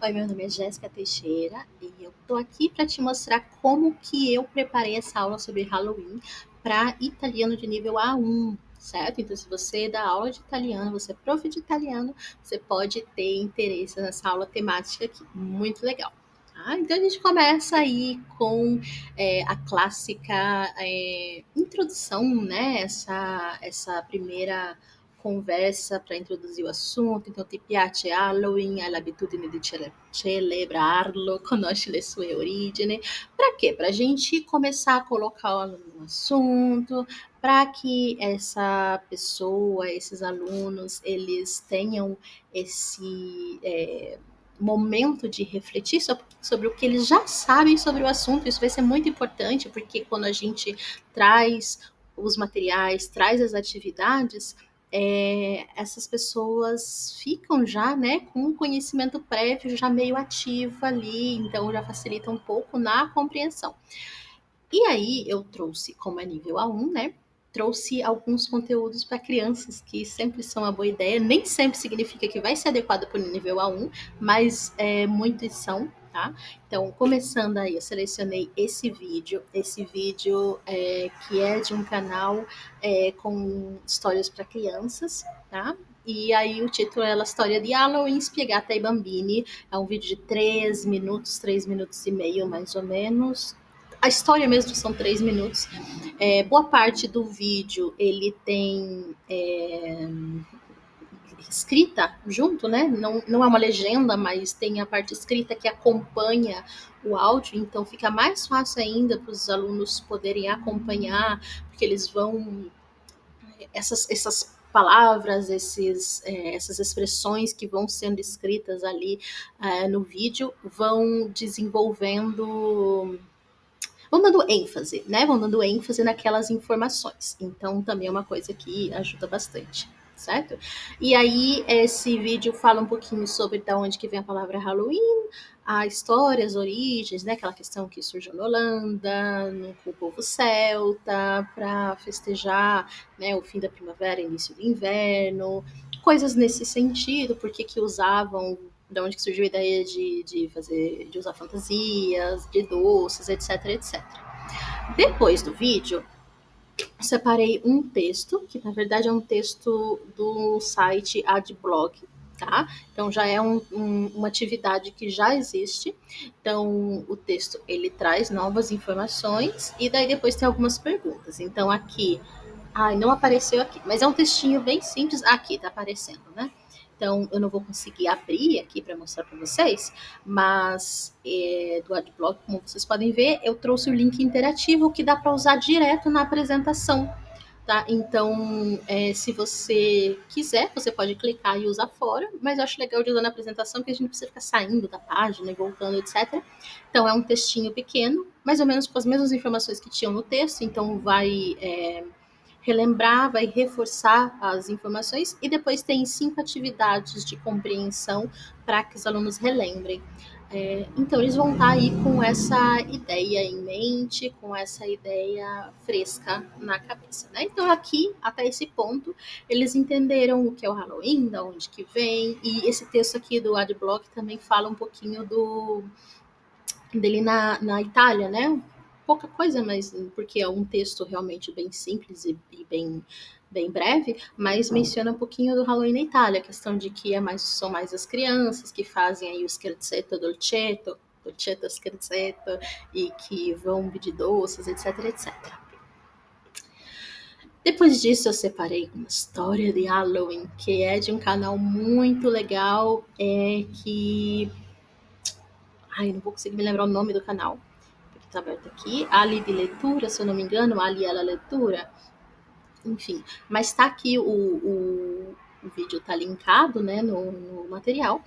Oi, meu nome é Jéssica Teixeira e eu tô aqui para te mostrar como que eu preparei essa aula sobre Halloween para italiano de nível A1, certo? Então, se você dá aula de italiano, você é prof de italiano, você pode ter interesse nessa aula temática aqui. Muito legal. Tá? Então, a gente começa aí com a clássica introdução, né? Essa primeira conversa para introduzir o assunto. Então, ti piace Halloween, hai l'abitudine di celebrarlo, conosce le sue origini. Para quê? Para a gente começar a colocar no assunto, para que essa pessoa, esses alunos, eles tenham esse momento de refletir sobre o que eles já sabem sobre o assunto. Isso vai ser muito importante, porque quando a gente traz os materiais, traz as atividades, essas pessoas ficam já, né, com um conhecimento prévio já meio ativo ali, então já facilita um pouco na compreensão. E aí eu trouxe, como é nível A1, né, trouxe alguns conteúdos para crianças, que sempre são uma boa ideia, nem sempre significa que vai ser adequado para o nível A1, mas muitos são, tá? Então, começando aí, eu selecionei esse vídeo que é de um canal com histórias para crianças, tá? E aí o título é La Storia di Halloween spiegata ai bambini. É um vídeo de 3 minutos e meio, mais ou menos. A história mesmo são 3 minutos. Boa parte do vídeo ele tem escrita junto, né? Não é uma legenda, mas tem a parte escrita que acompanha o áudio, então fica mais fácil ainda para os alunos poderem acompanhar, porque eles vão essas palavras, essas expressões que vão sendo escritas ali no vídeo vão desenvolvendo, vão dando ênfase, né? Vão dando ênfase naquelas informações. Então, também é uma coisa que ajuda bastante, certo? E aí, esse vídeo fala um pouquinho sobre da onde que vem a palavra Halloween, a história, as origens, né? Aquela questão que surgiu na Holanda, com o povo celta, para festejar, né, o fim da primavera, início do inverno, coisas nesse sentido, porque que usavam, de onde que surgiu a ideia de usar fantasias, de doces, etc, etc. Depois do vídeo, separei um texto, que na verdade é um texto do site Adblog, tá? Então já é uma atividade que já existe. Então o texto ele traz novas informações e daí depois tem algumas perguntas. Então aqui, não apareceu aqui, mas é um textinho bem simples. Aqui tá aparecendo, né? Então eu não vou conseguir abrir aqui para mostrar para vocês, mas do Adblock, como vocês podem ver, eu trouxe o link interativo que dá para usar direto na apresentação. Tá? Então, se você quiser, você pode clicar e usar fora, mas eu acho legal de usar na apresentação, porque a gente não precisa ficar saindo da página e voltando, etc. Então, é um textinho pequeno, mais ou menos com as mesmas informações que tinham no texto, então vai relembrar, vai reforçar as informações, e depois tem 5 atividades de compreensão para que os alunos relembrem. Então, eles vão estar aí com essa ideia em mente, com essa ideia fresca na cabeça, né? Então, aqui, até esse ponto, eles entenderam o que é o Halloween, de onde que vem, e esse texto aqui do Adblock também fala um pouquinho dele na Itália, né? Pouca coisa, mas porque é um texto realmente bem simples e bem breve, mas menciona um pouquinho do Halloween na Itália, a questão de que são mais as crianças que fazem aí o scherzetto dolcetto scherzetto, e que vão pedir doces, etc, etc. Depois disso, eu separei uma história de Halloween, que é de um canal muito legal, que... Ai, não vou conseguir me lembrar o nome do canal, porque tá aberto aqui. Ali de leitura, se eu não me engano, Ali ela leitura. Enfim, mas tá aqui o vídeo tá linkado, né, no material.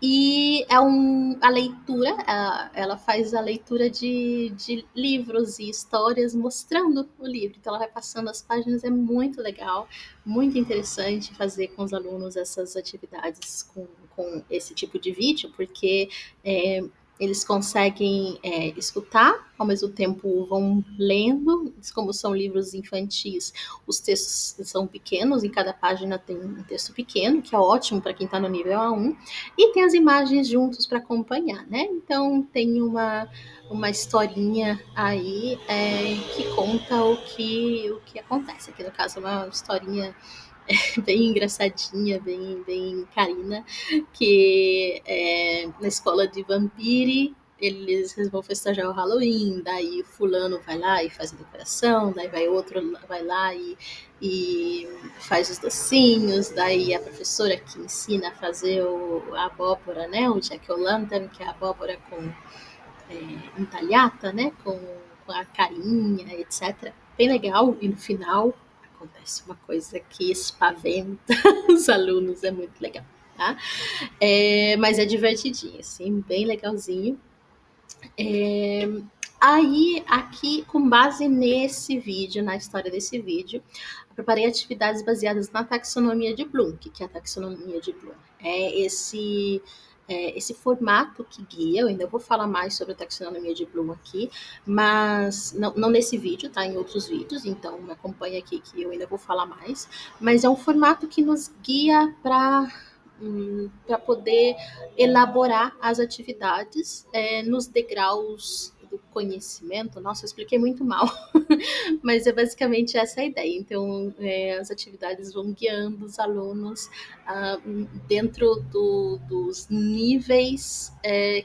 E a leitura, ela faz a leitura de livros e histórias mostrando o livro. Então, ela vai passando as páginas, é muito legal, muito interessante fazer com os alunos essas atividades com esse tipo de vídeo, porque eles conseguem escutar, ao mesmo tempo vão lendo, como são livros infantis, os textos são pequenos, em cada página tem um texto pequeno, que é ótimo para quem está no nível A1, e tem as imagens juntos para acompanhar, né? Então tem uma historinha aí que conta o que acontece. Aqui no caso é uma historinha bem engraçadinha, bem carina, que na escola de Vampire eles vão festejar o Halloween, daí fulano vai lá e faz a decoração, daí vai outro, vai lá e faz os docinhos, daí a professora que ensina a fazer a abóbora, né, o jack-o'-lantern, que é a abóbora com entalhada, né, com a carinha, etc. Bem legal, e no final acontece uma coisa que espaventa os alunos, é muito legal, tá? Mas é divertidinho, assim, bem legalzinho. Aí, aqui, com base nesse vídeo, na história desse vídeo, eu preparei atividades baseadas na taxonomia de Bloom. O que é a taxonomia de Bloom? Esse formato que guia, eu ainda vou falar mais sobre a taxonomia de Bloom aqui, mas não nesse vídeo, tá? Em outros vídeos, então me acompanha aqui que eu ainda vou falar mais. Mas é um formato que nos guia para poder elaborar as atividades nos degraus do conhecimento. Nossa, eu expliquei muito mal, mas é basicamente essa a ideia. Então, as atividades vão guiando os alunos dentro dos níveis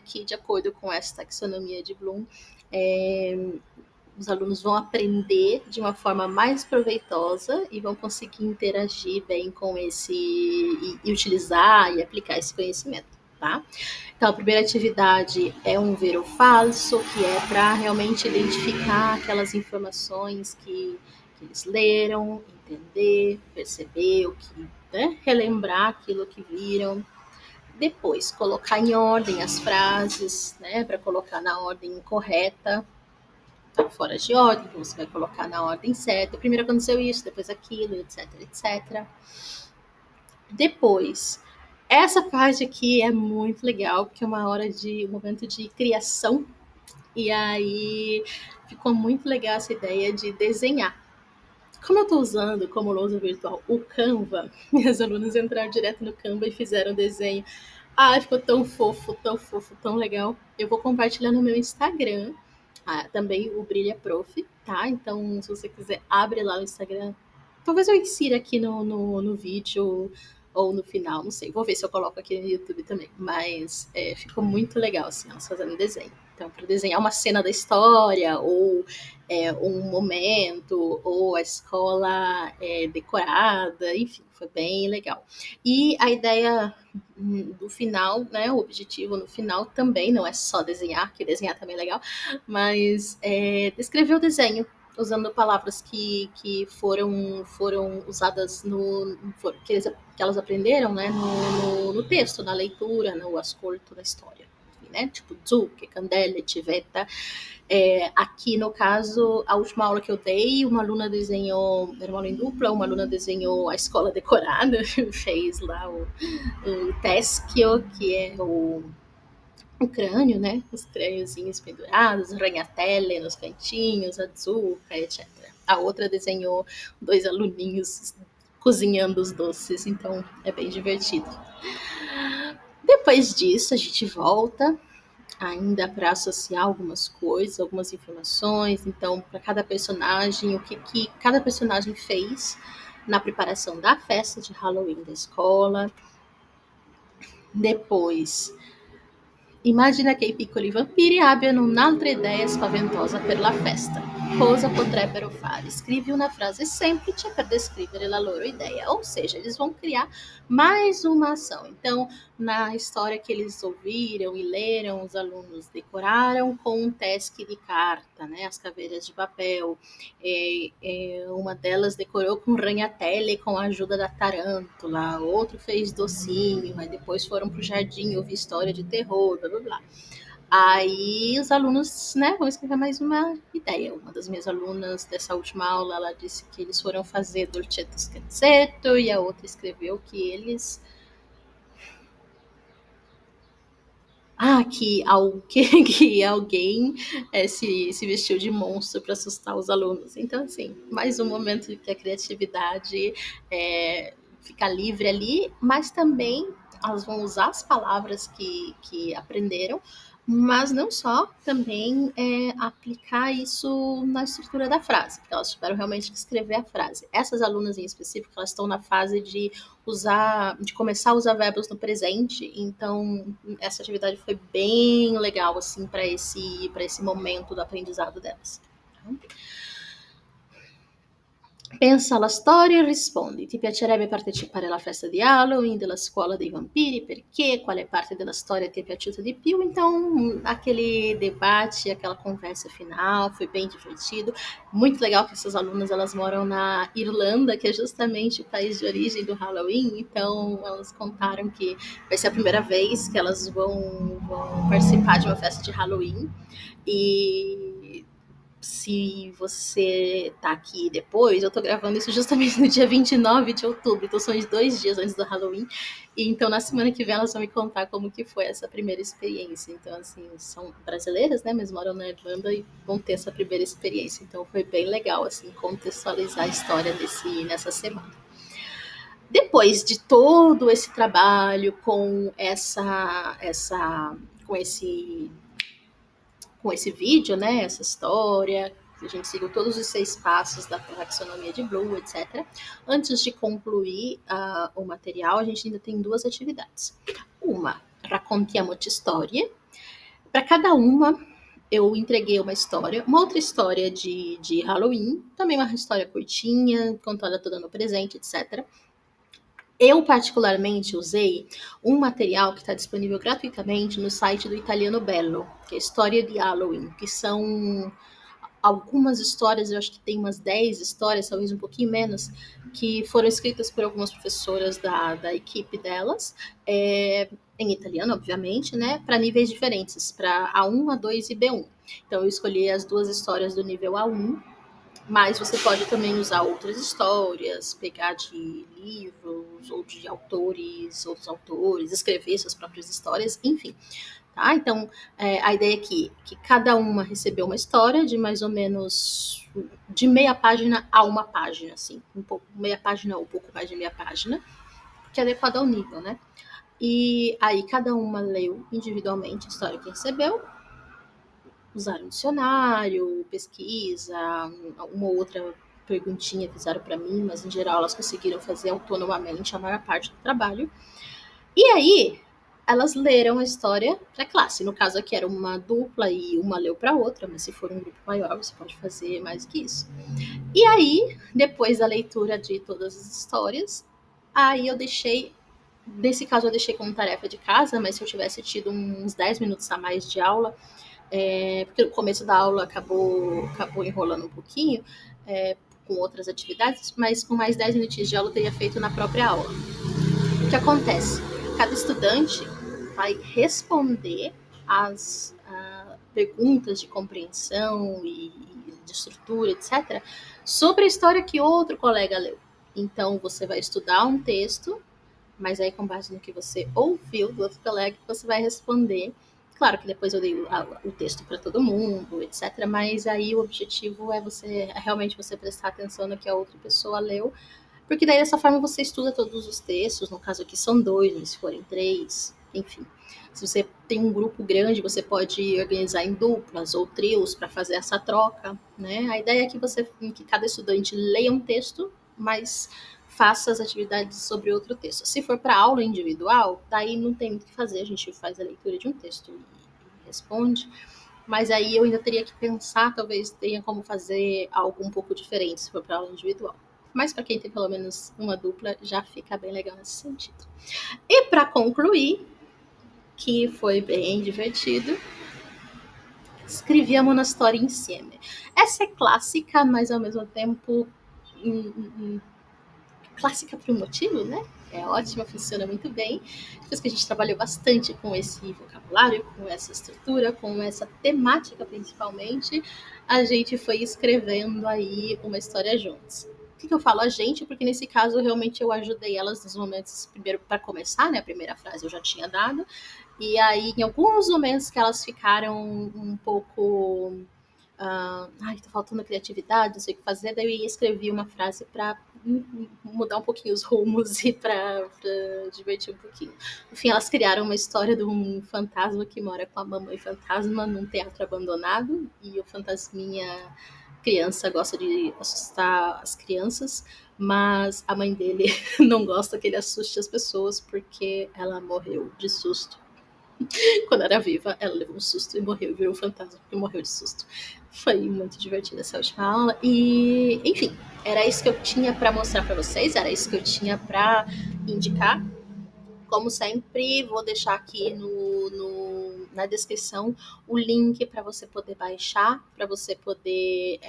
que, de acordo com essa taxonomia de Bloom, os alunos vão aprender de uma forma mais proveitosa e vão conseguir interagir bem com e utilizar e aplicar esse conhecimento, tá? Então, a primeira atividade é um ver ou falso, que é para realmente identificar aquelas informações que eles leram, entender, perceber né? Relembrar aquilo que viram. Depois, colocar em ordem as frases, né? Para colocar na ordem correta, tá fora de ordem, então você vai colocar na ordem certa. Primeiro aconteceu isso, depois aquilo, etc, etc. Depois, essa parte aqui é muito legal, porque é um momento de criação, e aí ficou muito legal essa ideia de desenhar. Como eu estou usando como lousa virtual o Canva, minhas alunas entraram direto no Canva e fizeram o desenho. Ficou tão fofo, tão legal. Eu vou compartilhar no meu Instagram. Também o Brilha Prof, tá? Então, se você quiser, abre lá o Instagram. Talvez eu insira aqui no vídeo ou no final, não sei. Vou ver se eu coloco aqui no YouTube também. Mas ficou muito legal, assim, elas fazendo desenho. Então, para desenhar uma cena da história, ou um momento, ou a escola decorada, enfim, foi bem legal. E a ideia do final, né, o objetivo no final também não é só desenhar, que desenhar também é legal, mas descrever o desenho usando palavras que foram usadas que elas aprenderam, né, no texto, na leitura, no ascolto da história, né, tipo zucche, candele, civetta. Aqui no caso, a última aula que eu dei, uma aluna desenhou, era uma aula em dupla, uma aluna desenhou a escola decorada, fez lá o teschio, que é o crânio, né? Os crâniozinhos pendurados, ragnatele nos cantinhos, a zucca, etc. A outra desenhou dois aluninhos cozinhando os doces, então é bem divertido. Depois disso, a gente volta ainda para associar algumas coisas, algumas informações. Então, para cada personagem, o que cada personagem fez na preparação da festa de Halloween da escola. Depois, immagina che i piccoli vampiri abbiano un'altra idea spaventosa per la festa. Cosa potrebbero fare? Scrivi una frase semplice per descrevere la loro ideia. Ou seja, eles vão criar mais uma ação. Então, na história que eles ouviram e leram, os alunos decoraram com um tesque de carta, né? As caveiras de papel. Uma delas decorou com ragnatele com a ajuda da tarântula. Outro fez docinho. Aí depois foram para o jardim ouvir história de terror, blá blá blá. Aí os alunos, né, vão escrever mais uma ideia. Uma das minhas alunas dessa última aula, ela disse que eles foram fazer dolcetto scherzetto, e a outra escreveu que eles... que alguém se vestiu de monstro para assustar os alunos. Então, assim, mais um momento que a criatividade fica livre ali, mas também elas vão usar as palavras que aprenderam, mas não só, também aplicar isso na estrutura da frase, porque elas tiveram realmente que escrever a frase. Essas alunas em específico, elas estão na fase de começar a usar verbos no presente, então essa atividade foi bem legal, assim, para esse momento do aprendizado delas. Pensa alla storia e rispondi: ti piacerebbe partecipare alla festa di Halloween della scuola dei vampiri? Perché? Quale parte della storia ti è piaciuta di più? Então, aquele debate, aquela conversa final foi bem divertido. Muito legal que essas alunas, elas moram na Irlanda, que é justamente o país de origem do Halloween, então elas contaram que vai ser a primeira vez que elas vão participar de uma festa de Halloween. E se você tá aqui depois, eu tô gravando isso justamente no dia 29 de outubro, então são os 2 dias antes do Halloween, e então na semana que vem elas vão me contar como que foi essa primeira experiência. Então, assim, são brasileiras, né, mas moram na Irlanda e vão ter essa primeira experiência, então foi bem legal, assim, contextualizar a história nessa semana. Depois de todo esse trabalho com com esse vídeo, né, essa história, a gente seguiu todos os 6 passos da taxonomia de Bloom, etc. Antes de concluir o material, a gente ainda tem 2 atividades. Uma, raccontiamoci storie. Para cada uma, eu entreguei uma outra história de Halloween, também uma história curtinha, contada toda no presente, etc. Eu, particularmente, usei um material que está disponível gratuitamente no site do Italiano Bello, que é História de Halloween, que são algumas histórias, eu acho que tem umas 10 histórias, talvez um pouquinho menos, que foram escritas por algumas professoras da equipe delas, em italiano, obviamente, né, para níveis diferentes, para A1, A2 e B1. Então, eu escolhi as 2 histórias do nível A1, mas você pode também usar outras histórias, pegar de livros ou de outros autores, escrever suas próprias histórias, enfim. Tá? Então, a ideia aqui é que cada uma recebeu uma história de mais ou menos de meia página a uma página, assim, meia página ou um pouco mais de meia página, que é adequado ao nível, né? E aí cada uma leu individualmente a história que recebeu, usaram dicionário, pesquisa, uma ou outra perguntinha fizeram para mim, mas em geral elas conseguiram fazer autonomamente a maior parte do trabalho. E aí elas leram a história para a classe. No caso aqui era uma dupla e uma leu para outra, mas se for um grupo maior você pode fazer mais que isso. E aí, depois da leitura de todas as histórias, aí eu deixei, nesse caso eu deixei como tarefa de casa, mas se eu tivesse tido uns 10 minutos a mais de aula, porque o começo da aula acabou enrolando um pouquinho, com outras atividades, mas com mais 10 minutinhos de aula eu teria feito na própria aula. O que acontece? Cada estudante vai responder as perguntas de compreensão e de estrutura, etc., sobre a história que outro colega leu. Então, você vai estudar um texto, mas aí com base no que você ouviu do outro colega, você vai responder. Claro que depois eu dei o texto para todo mundo, etc., mas aí o objetivo é realmente você prestar atenção no que a outra pessoa leu, porque daí dessa forma você estuda todos os textos, no caso aqui são 2, mas se forem 3, enfim. Se você tem um grupo grande, você pode organizar em duplas ou trios para fazer essa troca, né? A ideia é que cada estudante leia um texto, mas faça as atividades sobre outro texto. Se for para aula individual, daí não tem muito o que fazer, a gente faz a leitura de um texto e responde, mas aí eu ainda teria que pensar, talvez tenha como fazer algo um pouco diferente se for para aula individual. Mas para quem tem pelo menos uma dupla, já fica bem legal nesse sentido. E para concluir, que foi bem divertido, escrevíamos uma história insieme. Essa é clássica, mas ao mesmo tempo clássica por um motivo, né? É ótima, funciona muito bem. Depois que a gente trabalhou bastante com esse vocabulário, com essa estrutura, com essa temática principalmente, a gente foi escrevendo aí uma história juntos. Por que eu falo a gente? Porque nesse caso realmente eu ajudei elas nos momentos, primeiro para começar, né? A primeira frase eu já tinha dado, E aí, em alguns momentos que elas ficaram um pouco. Ai, tá faltando criatividade, não sei o que fazer. Daí eu escrevi uma frase para mudar um pouquinho os rumos e para divertir um pouquinho. No fim, elas criaram uma história de um fantasma que mora com a mamãe fantasma num teatro abandonado. E o fantasminha criança gosta de assustar as crianças, mas a mãe dele não gosta que ele assuste as pessoas porque ela morreu de susto. Quando era viva, ela levou um susto e morreu, virou um fantasma porque morreu de susto. Foi muito divertida essa última aula. E, enfim, era isso que eu tinha para mostrar para vocês, era isso que eu tinha para indicar. Como sempre, vou deixar aqui na descrição o link para você poder baixar, para você poder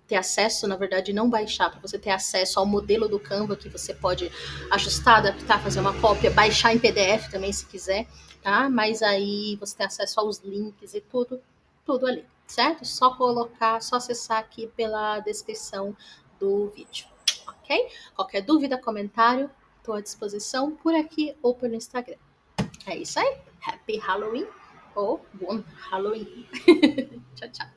ter acesso, na verdade, não baixar, para você ter acesso ao modelo do Canva que você pode ajustar, adaptar, fazer uma cópia, baixar em PDF também, se quiser, tá? Mas aí você tem acesso aos links e tudo, tudo ali, certo? Só colocar, só acessar aqui pela descrição do vídeo, ok? Qualquer dúvida, comentário, estou à disposição por aqui ou pelo Instagram. É isso aí. Happy Halloween ou Bom Halloween. Tchau, tchau.